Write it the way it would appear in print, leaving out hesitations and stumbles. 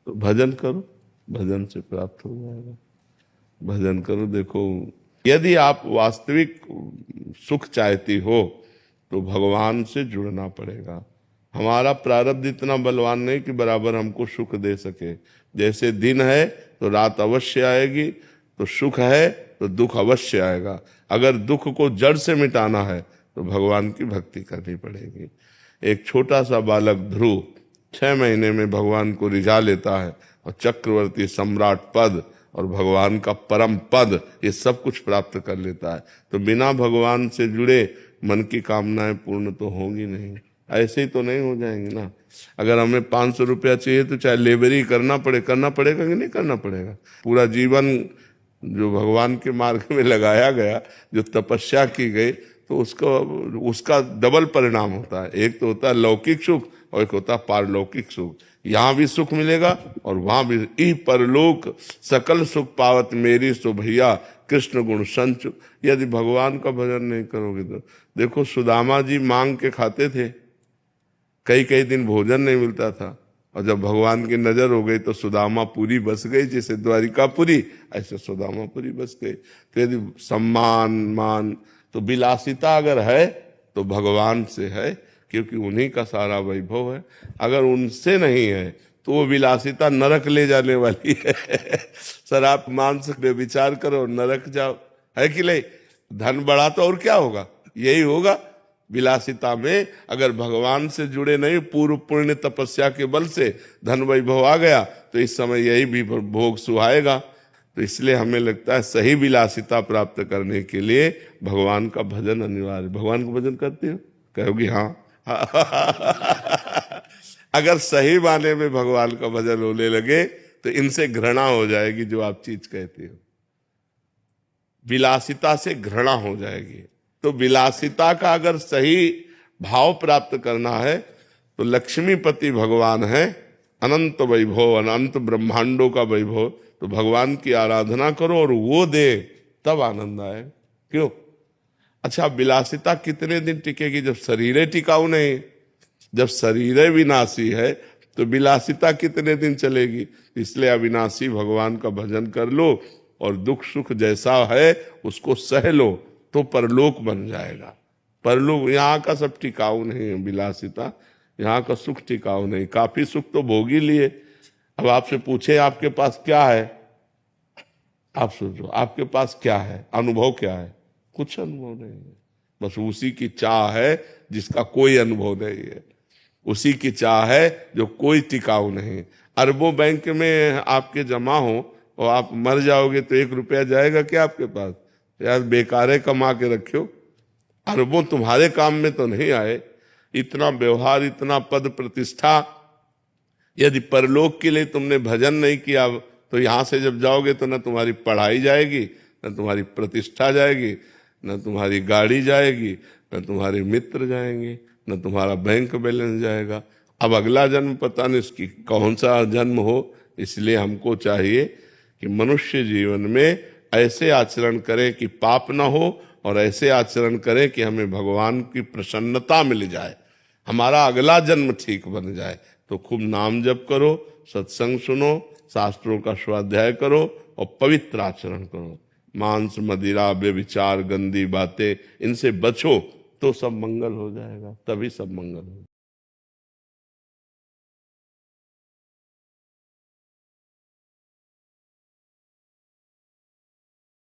तो भजन करो, भजन से प्राप्त हो जाएगा। भजन करो। देखो, यदि आप वास्तविक सुख चाहती हो तो भगवान से जुड़ना पड़ेगा। हमारा प्रारब्ध इतना बलवान नहीं कि बराबर हमको सुख दे सके। जैसे दिन है तो रात अवश्य आएगी, तो सुख है तो दुख अवश्य आएगा। अगर दुख को जड़ से मिटाना है तो भगवान की भक्ति करनी पड़ेगी। एक छोटा सा बालक ध्रुव 6 महीने में भगवान को रिझा लेता है और चक्रवर्ती सम्राट पद और भगवान का परम पद ये सब कुछ प्राप्त कर लेता है। तो बिना भगवान से जुड़े मन की कामनाएं पूर्ण तो होंगी नहीं, ऐसे ही तो नहीं हो जाएंगी ना। अगर हमें 500 रुपया चाहिए तो चाहे लेबरी करना पड़ेगा कि नहीं करना पड़ेगा। पूरा जीवन जो भगवान के मार्ग में लगाया गया, जो तपस्या की गई, तो उसका डबल परिणाम होता है। एक तो होता है लौकिक सुख और एक होता है पारलौकिक सुख। यहाँ भी सुख मिलेगा और वहां भी। ई परलोक सकल सुख पावत मेरी सो भैया कृष्ण गुण संच। यदि भगवान का भजन नहीं करोगे तो देखो, सुदामा जी मांग के खाते थे, कई कई दिन भोजन नहीं मिलता था, और जब भगवान की नजर हो गई तो सुदामा पूरी बस गई। जैसे द्वारिकापुरी ऐसे सुदामापुरी बस गई। तो यदि सम्मान मान तो विलासिता अगर है तो भगवान से है, क्योंकि उन्हीं का सारा वैभव है। अगर उनसे नहीं है तो वो विलासिता नरक ले जाने वाली है। सर आप मांस पे विचार करो, नरक जाओ, है कि नहीं। धन बढ़ा तो और क्या होगा, यही होगा। विलासिता में अगर भगवान से जुड़े नहीं, पूर्व पुण्य तपस्या के बल से धन वैभव आ गया तो इस समय यही भी भोग सुहाएगा। तो इसलिए हमें लगता है सही विलासिता प्राप्त करने के लिए भगवान का भजन अनिवार्य। भगवान का भजन करते हो, कहोगी हाँ। अगर सही माने में भगवान का भजन होने लगे तो इनसे घृणा हो जाएगी। जो आप चीज कहते हो, विलासिता से घृणा हो जाएगी। तो विलासिता का अगर सही भाव प्राप्त करना है तो लक्ष्मीपति भगवान है, अनंत वैभव, अनंत ब्रह्मांडों का वैभव। तो भगवान की आराधना करो और वो दे, तब आनंद आए। क्यों? अच्छा, विलासिता कितने दिन टिकेगी जब शरीर टिकाऊ नहीं। जब शरीर विनाशी है तो विलासिता कितने दिन चलेगी। इसलिए अविनाशी भगवान का भजन कर लो और दुख सुख जैसा है उसको सह लो, तो परलोक बन जाएगा। परलोक, यहाँ का सब टिकाऊ नहीं है विलासिता, यहाँ का सुख टिकाऊ नहीं। काफी सुख तो भोग ही लिए। अब आपसे पूछे आपके पास क्या है, आप सोचो आपके पास क्या है, अनुभव क्या है? कुछ अनुभव नहीं है। बस उसी की चाह है जिसका कोई अनुभव नहीं है, उसी की चाह है जो कोई टिकाऊ नहीं। अरबों बैंक में आपके जमा हो और आप मर जाओगे तो 1 रुपया जाएगा क्या आपके पास? यार बेकारे कमा के रखियो, अरबों तुम्हारे काम में तो नहीं आए। इतना व्यवहार, इतना पद प्रतिष्ठा, यदि परलोक के लिए तुमने भजन नहीं किया तो यहां से जब जाओगे तो न तुम्हारी पढ़ाई जाएगी, न तुम्हारी प्रतिष्ठा जाएगी, न तुम्हारी गाड़ी जाएगी, न तुम्हारे मित्र जाएंगे, न तुम्हारा बैंक बैलेंस जाएगा। अब अगला जन्म पता नहीं इसकी कौन सा जन्म हो। इसलिए हमको चाहिए कि मनुष्य जीवन में ऐसे आचरण करें कि पाप ना हो, और ऐसे आचरण करें कि हमें भगवान की प्रसन्नता मिल जाए, हमारा अगला जन्म ठीक बन जाए। तो खूब नाम जप करो, सत्संग सुनो, शास्त्रों का स्वाध्याय करो और पवित्र आचरण करो। मांस मदिरा व्यभिचार गंदी बातें इनसे बचो तो सब मंगल हो जाएगा, तभी सब मंगल हो।